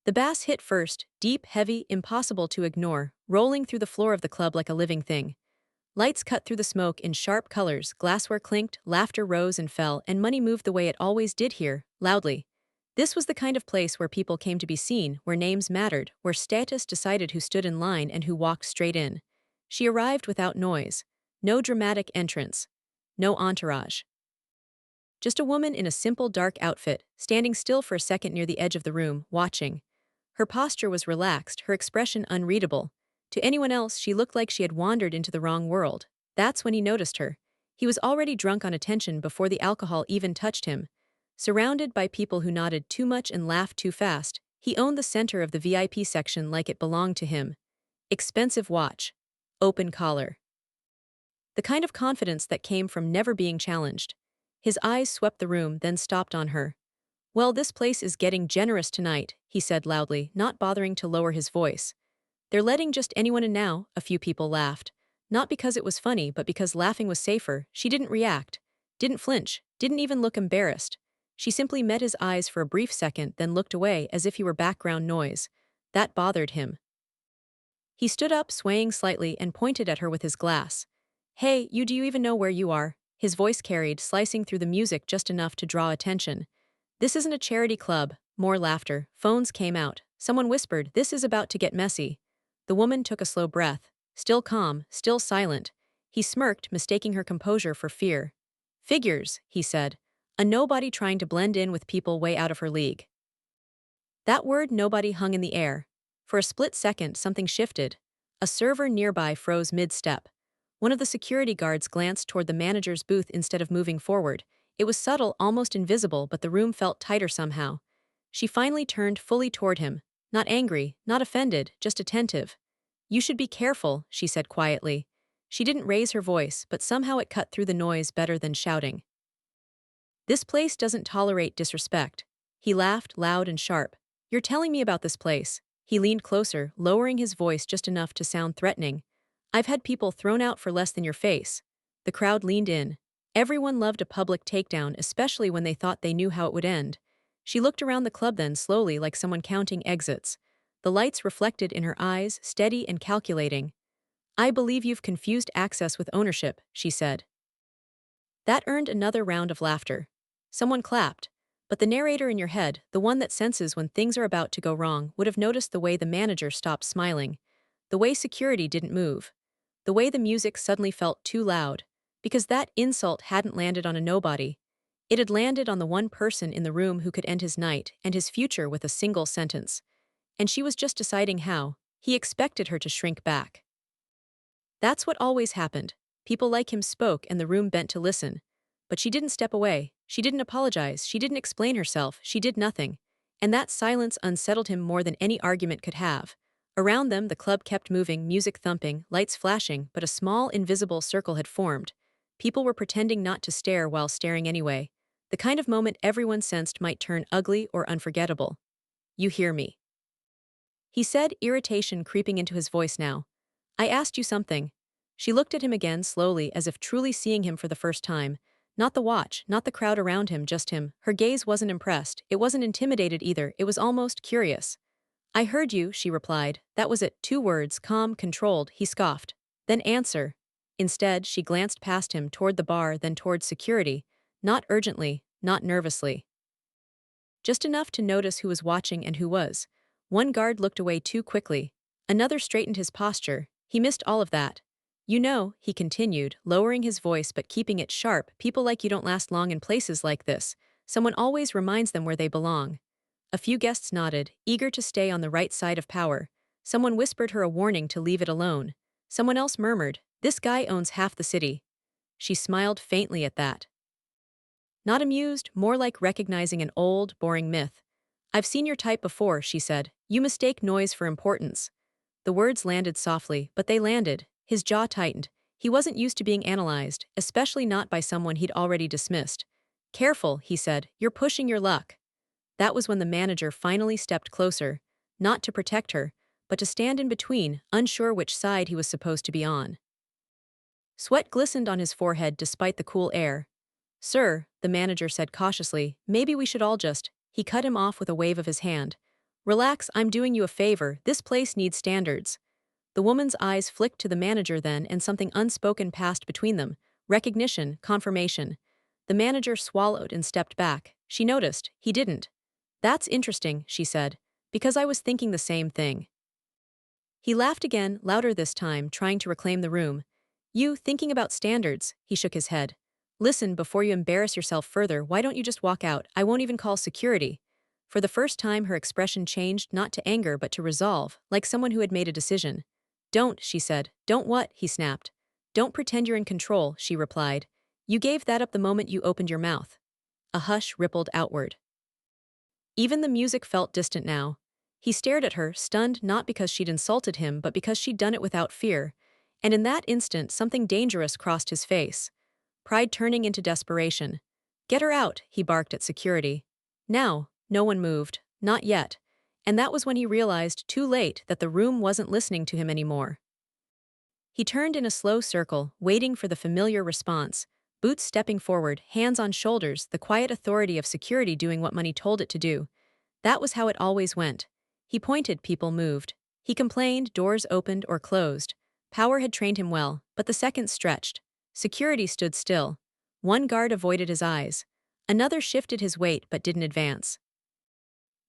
The bass hit first, deep, heavy, impossible to ignore, rolling through the floor of the club like a living thing. Lights cut through the smoke in sharp colors, glassware clinked, laughter rose and fell, and money moved the way it always did here, loudly. This was the kind of place where people came to be seen, where names mattered, where status decided who stood in line and who walked straight in. She arrived without noise. No dramatic entrance. No entourage. Just a woman in a simple dark outfit, standing still for a second near the edge of the room, watching. Her posture was relaxed, her expression unreadable. To anyone else, she looked like she had wandered into the wrong world. That's when he noticed her. He was already drunk on attention before the alcohol even touched him. Surrounded by people who nodded too much and laughed too fast, he owned the center of the VIP section like it belonged to him. Expensive watch. Open collar. The kind of confidence that came from never being challenged. His eyes swept the room, then stopped on her. "Well, this place is getting generous tonight," he said loudly, not bothering to lower his voice. "They're letting just anyone in now," a few people laughed. Not because it was funny, but because laughing was safer. She didn't react, didn't flinch, didn't even look embarrassed. She simply met his eyes for a brief second, then looked away as if he were background noise. That bothered him. He stood up, swaying slightly, and pointed at her with his glass. "Hey, do you even know where you are?" His voice carried, slicing through the music just enough to draw attention. "This isn't a charity club." More laughter. Phones came out. Someone whispered, "This is about to get messy." The woman took a slow breath. Still calm, still silent. He smirked, mistaking her composure for fear. "Figures," he said. A nobody trying to blend in with people way out of her league. That word nobody hung in the air. For a split second, something shifted. A server nearby froze mid-step. One of the security guards glanced toward the manager's booth instead of moving forward. It was subtle, almost invisible, but the room felt tighter somehow. She finally turned fully toward him. Not angry, not offended, just attentive. "You should be careful," she said quietly. She didn't raise her voice, but somehow it cut through the noise better than shouting. "This place doesn't tolerate disrespect." He laughed, loud and sharp. "You're telling me about this place." He leaned closer, lowering his voice just enough to sound threatening. "I've had people thrown out for less than your face." The crowd leaned in. Everyone loved a public takedown, especially when they thought they knew how it would end. She looked around the club then, slowly, like someone counting exits. The lights reflected in her eyes, steady and calculating. "I believe you've confused access with ownership," she said. That earned another round of laughter. Someone clapped. But the narrator in your head, the one that senses when things are about to go wrong, would have noticed the way the manager stopped smiling. The way security didn't move. The way the music suddenly felt too loud. Because that insult hadn't landed on a nobody. It had landed on the one person in the room who could end his night and his future with a single sentence. And she was just deciding how. He expected her to shrink back. That's what always happened. People like him spoke and the room bent to listen. But she didn't step away. She didn't apologize. She didn't explain herself. She did nothing. And that silence unsettled him more than any argument could have. Around them, the club kept moving, music thumping, lights flashing, but a small, invisible circle had formed. People were pretending not to stare while staring anyway. The kind of moment everyone sensed might turn ugly or unforgettable. "You hear me?" He said, irritation creeping into his voice now. "I asked you something." She looked at him again slowly, as if truly seeing him for the first time. Not the watch, not the crowd around him, just him. Her gaze wasn't impressed. It wasn't intimidated either. It was almost curious. "I heard you," she replied. That was it. 2 words, calm, controlled. He scoffed. "Then answer." Instead, she glanced past him, toward the bar, then toward security. Not urgently, not nervously. Just enough to notice who was watching and who was. One guard looked away too quickly. Another straightened his posture. He missed all of that. "You know," he continued, lowering his voice but keeping it sharp, "people like you don't last long in places like this. Someone always reminds them where they belong." A few guests nodded, eager to stay on the right side of power. Someone whispered her a warning to leave it alone. Someone else murmured, "This guy owns half the city." She smiled faintly at that. Not amused, more like recognizing an old, boring myth. "I've seen your type before," she said. "You mistake noise for importance." The words landed softly, but they landed. His jaw tightened. He wasn't used to being analyzed, especially not by someone he'd already dismissed. "Careful," he said, "you're pushing your luck." That was when the manager finally stepped closer, not to protect her, but to stand in between, unsure which side he was supposed to be on. Sweat glistened on his forehead despite the cool air. "Sir," the manager said cautiously, "maybe we should all just—" He cut him off with a wave of his hand. Relax, I'm doing you a favor, this place needs standards. The woman's eyes flicked to the manager then and something unspoken passed between them. Recognition, confirmation. The manager swallowed and stepped back. She noticed. He didn't. That's interesting, she said. Because I was thinking the same thing. He laughed again, louder this time, trying to reclaim the room. You, thinking about standards, he shook his head. Listen, before you embarrass yourself further, why don't you just walk out? I won't even call security. For the first time, her expression changed not to anger but to resolve, like someone who had made a decision. Don't, she said. Don't what? He snapped. Don't pretend you're in control, she replied. You gave that up the moment you opened your mouth. A hush rippled outward. Even the music felt distant now. He stared at her, stunned not because she'd insulted him but because she'd done it without fear. And in that instant something dangerous crossed his face. Pride turning into desperation. Get her out, he barked at security. Now, no one moved. Not yet. And that was when he realized, too late, that the room wasn't listening to him anymore. He turned in a slow circle, waiting for the familiar response. Boots stepping forward, hands on shoulders, the quiet authority of security doing what money told it to do. That was how it always went. He pointed, people moved. He complained, doors opened or closed. Power had trained him well, but the seconds stretched. Security stood still. One guard avoided his eyes. Another shifted his weight but didn't advance.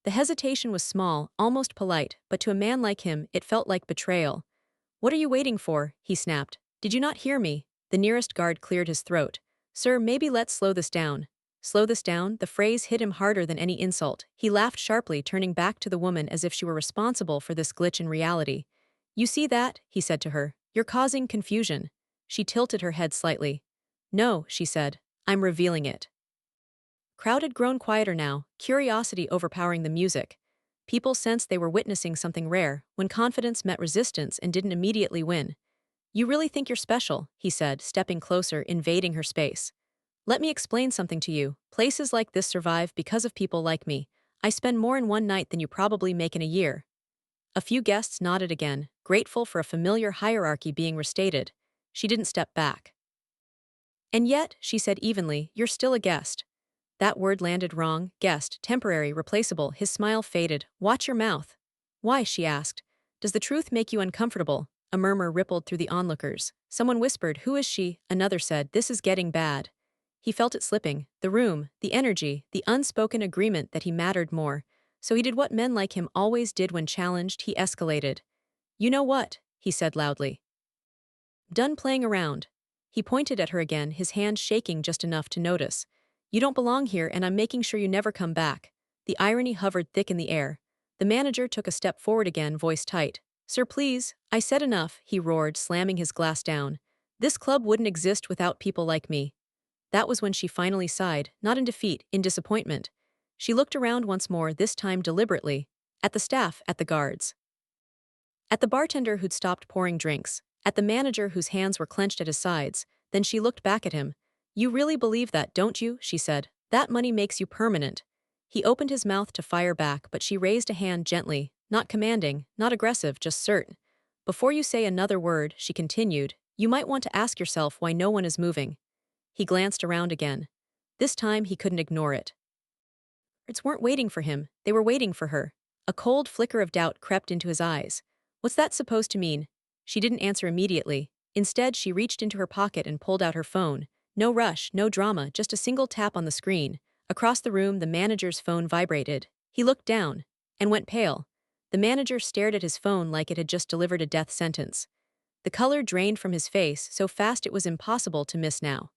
The hesitation was small, almost polite, but to a man like him, it felt like betrayal. What are you waiting for? He snapped. Did you not hear me? The nearest guard cleared his throat. Sir, maybe let's slow this down. Slow this down? The phrase hit him harder than any insult. He laughed sharply, turning back to the woman as if she were responsible for this glitch in reality. You see that? He said to her. You're causing confusion. She tilted her head slightly. No, she said. I'm revealing it. Crowd had grown quieter now, curiosity overpowering the music. People sensed they were witnessing something rare, when confidence met resistance and didn't immediately win. You really think you're special, he said, stepping closer, invading her space. Let me explain something to you. Places like this survive because of people like me. I spend more in one night than you probably make in a year. A few guests nodded again, grateful for a familiar hierarchy being restated. She didn't step back. And yet, she said evenly, you're still a guest. That word landed wrong. Guest, temporary, replaceable. His smile faded. Watch your mouth. Why? She asked. Does the truth make you uncomfortable? A murmur rippled through the onlookers. Someone whispered, who is she? Another said, this is getting bad. He felt it slipping. The room, the energy, the unspoken agreement that he mattered more. So he did what men like him always did when challenged. He escalated. You know what? He said loudly. Done playing around. He pointed at her again, his hand shaking just enough to notice. You don't belong here and I'm making sure you never come back. The irony hovered thick in the air. The manager took a step forward again, voice tight. Sir, please. I said enough, he roared, slamming his glass down. This club wouldn't exist without people like me. That was when she finally sighed, not in defeat, in disappointment. She looked around once more, this time deliberately. At the staff, at the guards. At the bartender who'd stopped pouring drinks. At the manager whose hands were clenched at his sides. Then she looked back at him. You really believe that, don't you? She said. That money makes you permanent. He opened his mouth to fire back, but she raised a hand gently, not commanding, not aggressive, just certain. Before you say another word, she continued, you might want to ask yourself why no one is moving. He glanced around again. This time he couldn't ignore it. Birds weren't waiting for him, they were waiting for her. A cold flicker of doubt crept into his eyes. What's that supposed to mean? She didn't answer immediately. Instead, she reached into her pocket and pulled out her phone. No rush, no drama, just a single tap on the screen. Across the room, the manager's phone vibrated. He looked down and went pale. The manager stared at his phone like it had just delivered a death sentence. The color drained from his face so fast it was impossible to miss now.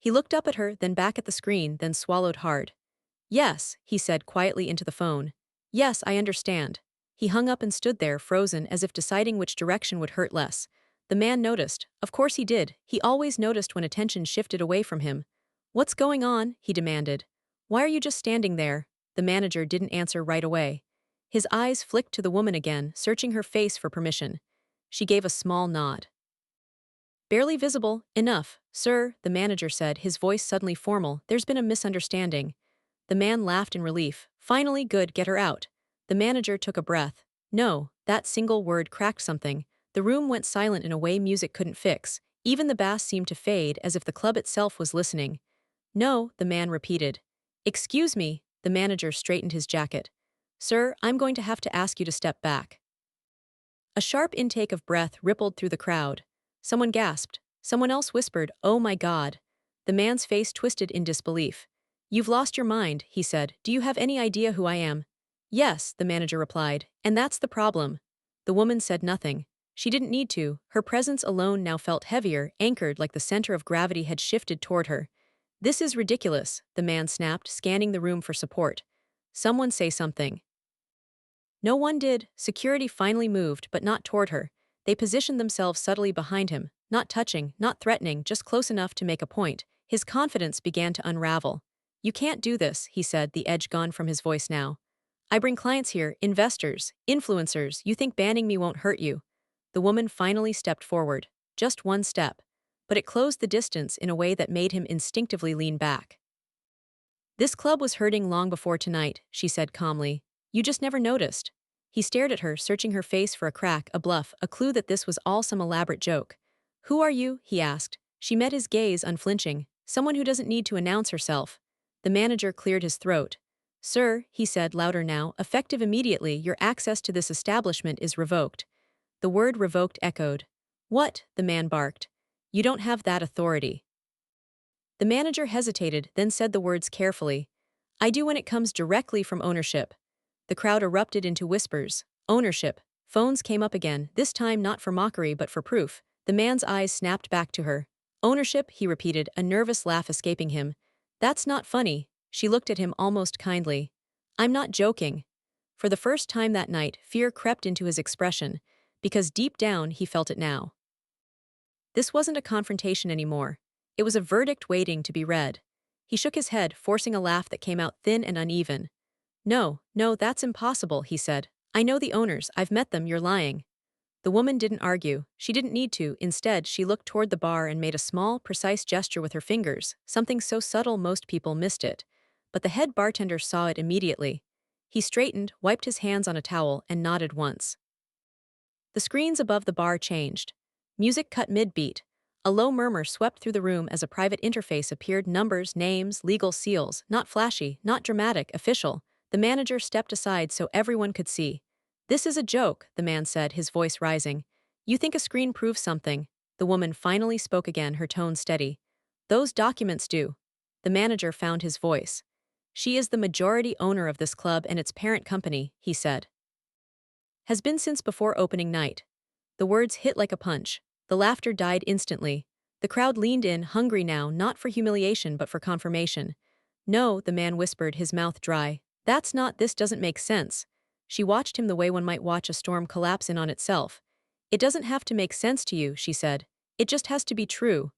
He looked up at her, then back at the screen, then swallowed hard. Yes, he said quietly into the phone. Yes, I understand. He hung up and stood there, frozen, as if deciding which direction would hurt less. The man noticed. Of course he did. He always noticed when attention shifted away from him. What's going on? He demanded. Why are you just standing there? The manager didn't answer right away. His eyes flicked to the woman again, searching her face for permission. She gave a small nod. Barely visible. Enough. Sir, the manager said, his voice suddenly formal. There's been a misunderstanding. The man laughed in relief. Finally, good, get her out. The manager took a breath. No, that single word cracked something. The room went silent in a way music couldn't fix. Even the bass seemed to fade, as if the club itself was listening. No, the man repeated. Excuse me, the manager straightened his jacket. Sir, I'm going to have to ask you to step back. A sharp intake of breath rippled through the crowd. Someone gasped. Someone else whispered, "Oh my God." The man's face twisted in disbelief. "You've lost your mind," he said. "Do you have any idea who I am?" "Yes," the manager replied, "and that's the problem." The woman said nothing. She didn't need to. Her presence alone now felt heavier, anchored like the center of gravity had shifted toward her. "This is ridiculous," the man snapped, scanning the room for support. "Someone say something." No one did. Security finally moved, but not toward her. They positioned themselves subtly behind him, not touching, not threatening, just close enough to make a point. His confidence began to unravel. "You can't do this," he said, the edge gone from his voice now. "I bring clients here, investors, influencers. You think banning me won't hurt you?" The woman finally stepped forward. Just one step. But it closed the distance in a way that made him instinctively lean back. "This club was hurting long before tonight," she said calmly. "You just never noticed." He stared at her, searching her face for a crack, a bluff, a clue that this was all some elaborate joke. "Who are you?" he asked. She met his gaze, unflinching. "Someone who doesn't need to announce herself." The manager cleared his throat. "Sir," he said, louder now, "effective immediately, your access to this establishment is revoked." The word revoked echoed. "What?" the man barked. "You don't have that authority." The manager hesitated, then said the words carefully. "I do when it comes directly from ownership." The crowd erupted into whispers. Ownership. Phones came up again, this time not for mockery but for proof. The man's eyes snapped back to her. "Ownership," he repeated, a nervous laugh escaping him. "That's not funny." She looked at him almost kindly. "I'm not joking." For the first time that night, fear crept into his expression, because deep down he felt it now. This wasn't a confrontation anymore. It was a verdict waiting to be read. He shook his head, forcing a laugh that came out thin and uneven. "No, no, that's impossible," he said. "I know the owners, I've met them, you're lying." The woman didn't argue. She didn't need to. Instead, she looked toward the bar and made a small, precise gesture with her fingers, something so subtle most people missed it. But the head bartender saw it immediately. He straightened, wiped his hands on a towel, and nodded once. The screens above the bar changed. Music cut mid-beat. A low murmur swept through the room as a private interface appeared, numbers, names, legal seals, not flashy, not dramatic, official. The manager stepped aside so everyone could see. "This is a joke," the man said, his voice rising. "You think a screen proves something?" The woman finally spoke again, her tone steady. "Those documents do." The manager found his voice. "She is the majority owner of this club and its parent company," he said. "Has been since before opening night." The words hit like a punch. The laughter died instantly. The crowd leaned in, hungry now, not for humiliation but for confirmation. "No," the man whispered, his mouth dry. This doesn't make sense." She watched him the way one might watch a storm collapse in on itself. "It doesn't have to make sense to you," she said. "It just has to be true."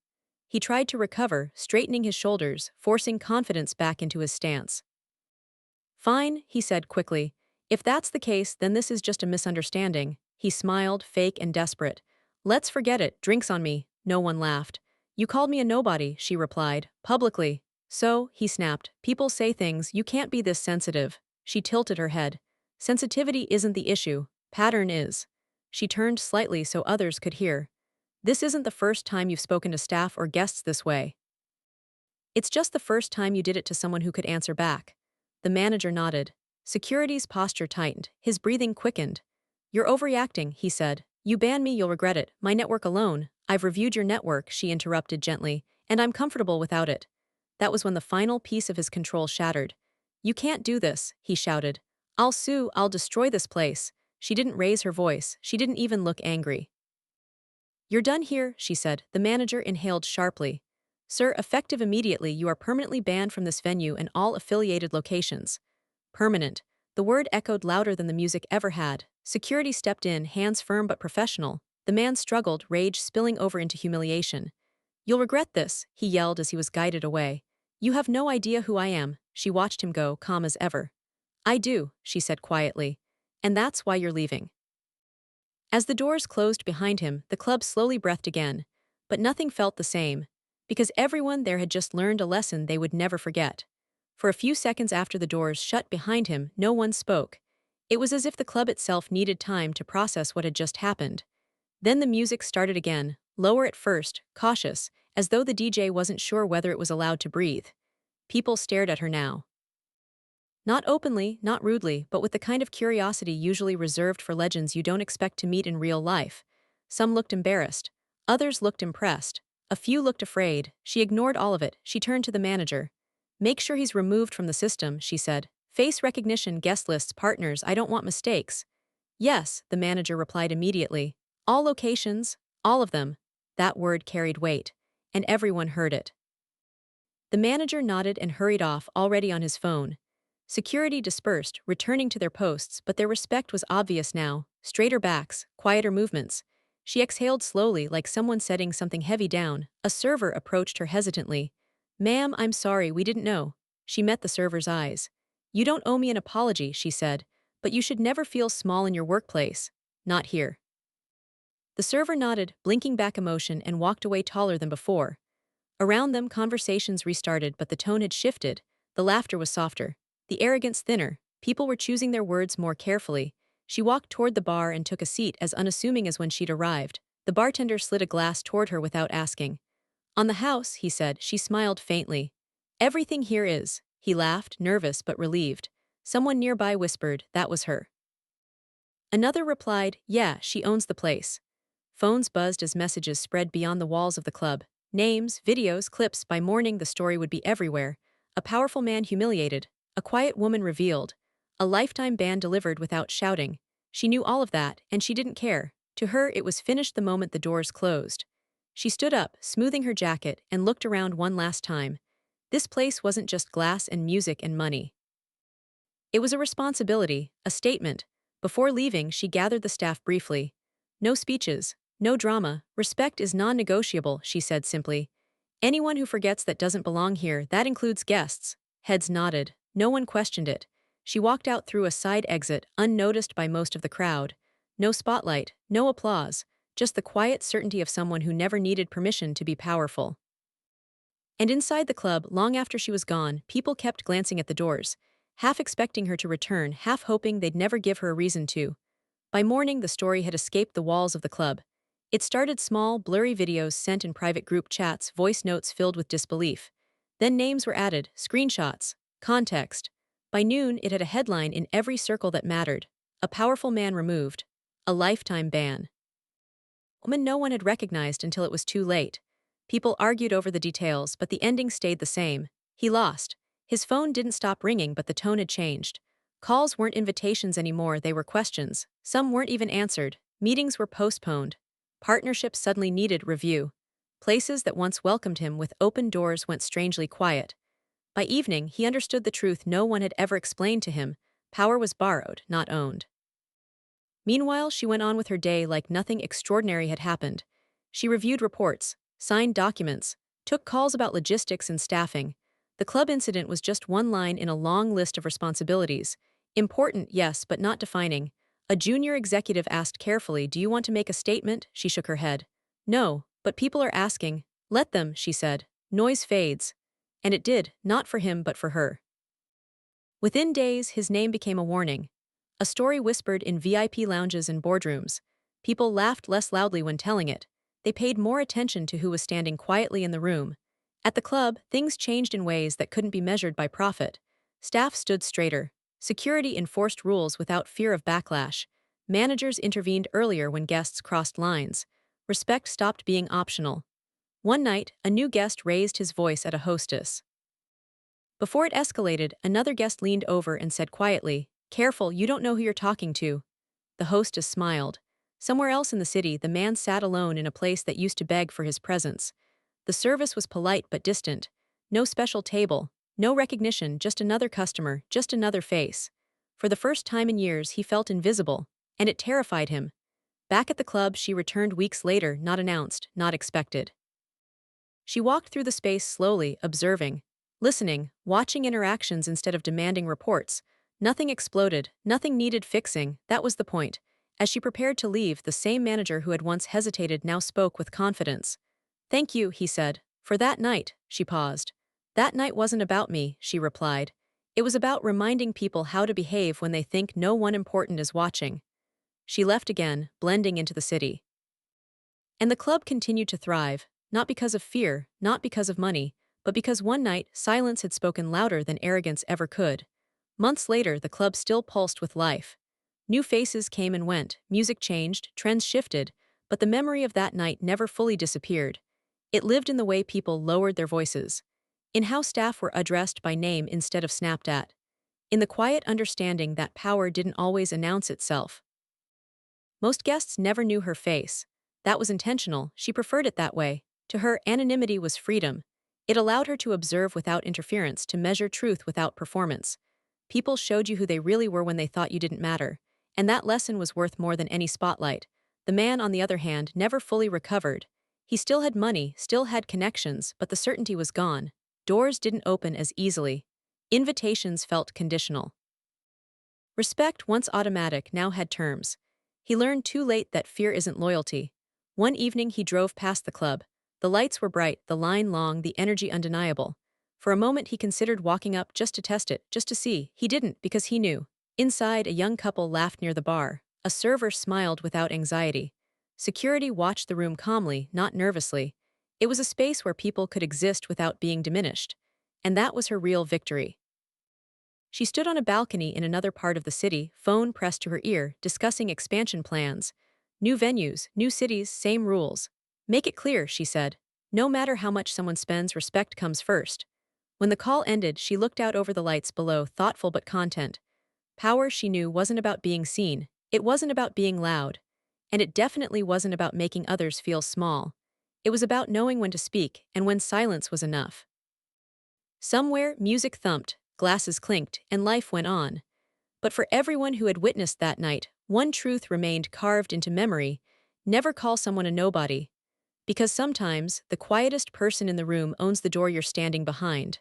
He tried to recover, straightening his shoulders, forcing confidence back into his stance. "Fine," he said quickly. "If that's the case, then this is just a misunderstanding." He smiled, fake and desperate. "Let's forget it, drinks on me." No one laughed. "You called me a nobody," she replied, publicly. "So," he snapped, "people say things, you can't be this sensitive." She tilted her head. "Sensitivity isn't the issue. Pattern is." She turned slightly so others could hear. "This isn't the first time you've spoken to staff or guests this way. It's just the first time you did it to someone who could answer back." The manager nodded. Security's posture tightened, his breathing quickened. "You're overreacting," he said. "You ban me, you'll regret it. My network alone." "I've reviewed your network," she interrupted gently, "and I'm comfortable without it." That was when the final piece of his control shattered. "You can't do this," he shouted. "I'll sue, I'll destroy this place." She didn't raise her voice, she didn't even look angry. "You're done here," she said. The manager inhaled sharply. "Sir, effective immediately, you are permanently banned from this venue and all affiliated locations." Permanent. The word echoed louder than the music ever had. Security stepped in, hands firm but professional. The man struggled, rage spilling over into humiliation. "You'll regret this," he yelled as he was guided away. "You have no idea who I am." She watched him go, calm as ever. "I do," she said quietly. "And that's why you're leaving." As the doors closed behind him, the club slowly breathed again. But nothing felt the same. Because everyone there had just learned a lesson they would never forget. For a few seconds after the doors shut behind him, no one spoke. It was as if the club itself needed time to process what had just happened. Then the music started again, lower at first, cautious, as though the DJ wasn't sure whether it was allowed to breathe. People stared at her now. Not openly, not rudely, but with the kind of curiosity usually reserved for legends you don't expect to meet in real life. Some looked embarrassed. Others looked impressed. A few looked afraid. She ignored all of it. She turned to the manager. "Make sure he's removed from the system," she said. "Face recognition, guest lists, partners, I don't want mistakes." "Yes," the manager replied immediately. "All locations, all of them." That word carried weight. And everyone heard it. The manager nodded and hurried off, already on his phone. Security dispersed, returning to their posts, but their respect was obvious now. Straighter backs, quieter movements. She exhaled slowly, like someone setting something heavy down. A server approached her hesitantly. "Ma'am, I'm sorry, we didn't know." She met the server's eyes. "You don't owe me an apology," she said, "but you should never feel small in your workplace. Not here." The server nodded, blinking back emotion, and walked away taller than before. Around them, conversations restarted, but the tone had shifted. The laughter was softer. The arrogance thinner. People were choosing their words more carefully. She walked toward the bar and took a seat as unassuming as when she'd arrived. The bartender slid a glass toward her without asking. "On the house," he said. She smiled faintly. "Everything here is." He laughed, nervous but relieved. Someone nearby whispered, "That was her." Another replied, "Yeah, she owns the place." Phones buzzed as messages spread beyond the walls of the club. Names, videos, clips. By morning the story would be everywhere. A powerful man humiliated. A quiet woman revealed. A lifetime ban delivered without shouting. She knew all of that, and she didn't care. To her it was finished the moment the doors closed. She stood up, smoothing her jacket, and looked around one last time. This place wasn't just glass and music and money. It was a responsibility, a statement. Before leaving, she gathered the staff briefly. "No speeches. No drama. Respect is non-negotiable," she said simply. "Anyone who forgets that doesn't belong here, that includes guests." Heads nodded. No one questioned it. She walked out through a side exit, unnoticed by most of the crowd. No spotlight, no applause, just the quiet certainty of someone who never needed permission to be powerful. And inside the club, long after she was gone, people kept glancing at the doors, half expecting her to return, half hoping they'd never give her a reason to. By morning, the story had escaped the walls of the club. It started small, blurry videos sent in private group chats, voice notes filled with disbelief. Then names were added, screenshots, context. By noon, it had a headline in every circle that mattered. "A powerful man removed. A lifetime ban." A woman no one had recognized until it was too late. People argued over the details, but the ending stayed the same. He lost. His phone didn't stop ringing, but the tone had changed. Calls weren't invitations anymore, they were questions. Some weren't even answered. Meetings were postponed. Partnerships suddenly needed review. Places that once welcomed him with open doors went strangely quiet. By evening, he understood the truth no one had ever explained to him. Power was borrowed, not owned. Meanwhile, she went on with her day like nothing extraordinary had happened. She reviewed reports, signed documents, took calls about logistics and staffing. The club incident was just one line in a long list of responsibilities. Important, yes, but not defining. A junior executive asked carefully, "Do you want to make a statement?" She shook her head. "No, but people are asking." "Let them," she said. "Noise fades." And it did, not for him but for her. Within days, his name became a warning. A story whispered in VIP lounges and boardrooms. People laughed less loudly when telling it. They paid more attention to who was standing quietly in the room. At the club, things changed in ways that couldn't be measured by profit. Staff stood straighter. Security enforced rules without fear of backlash. Managers intervened earlier when guests crossed lines. Respect stopped being optional. One night, a new guest raised his voice at a hostess. Before it escalated, another guest leaned over and said quietly, "Careful, you don't know who you're talking to." The hostess smiled. Somewhere else in the city, the man sat alone in a place that used to beg for his presence. The service was polite but distant. No special table, no recognition, just another customer, just another face. For the first time in years, he felt invisible, and it terrified him. Back at the club, she returned weeks later, not announced, not expected. She walked through the space slowly, observing, listening, watching interactions instead of demanding reports. Nothing exploded, nothing needed fixing, that was the point. As she prepared to leave, the same manager who had once hesitated now spoke with confidence. "Thank you," he said. "For that night." She paused. "That night wasn't about me," she replied. "It was about reminding people how to behave when they think no one important is watching." She left again, blending into the city. And the club continued to thrive, not because of fear, not because of money, but because one night silence had spoken louder than arrogance ever could. Months later, the club still pulsed with life. New faces came and went, music changed, trends shifted, but the memory of that night never fully disappeared. It lived in the way people lowered their voices, in how staff were addressed by name instead of snapped at, in the quiet understanding that power didn't always announce itself. Most guests never knew her face. That was intentional, she preferred it that way. To her, anonymity was freedom. It allowed her to observe without interference, to measure truth without performance. People showed you who they really were when they thought you didn't matter. And that lesson was worth more than any spotlight. The man, on the other hand, never fully recovered. He still had money, still had connections, but the certainty was gone. Doors didn't open as easily. Invitations felt conditional. Respect, once automatic, now had terms. He learned too late that fear isn't loyalty. One evening he drove past the club. The lights were bright, the line long, the energy undeniable. For a moment he considered walking up just to test it, just to see. He didn't, because he knew. Inside, a young couple laughed near the bar. A server smiled without anxiety. Security watched the room calmly, not nervously. It was a space where people could exist without being diminished. And that was her real victory. She stood on a balcony in another part of the city, phone pressed to her ear, discussing expansion plans. New venues, new cities, same rules. Make it clear, she said. No matter how much someone spends, respect comes first. When the call ended, she looked out over the lights below, thoughtful but content. Power, she knew, wasn't about being seen. It wasn't about being loud. And it definitely wasn't about making others feel small. It was about knowing when to speak and when silence was enough. Somewhere, music thumped, glasses clinked, and life went on. But for everyone who had witnessed that night, one truth remained carved into memory: never call someone a nobody. Because sometimes, the quietest person in the room owns the door you're standing behind.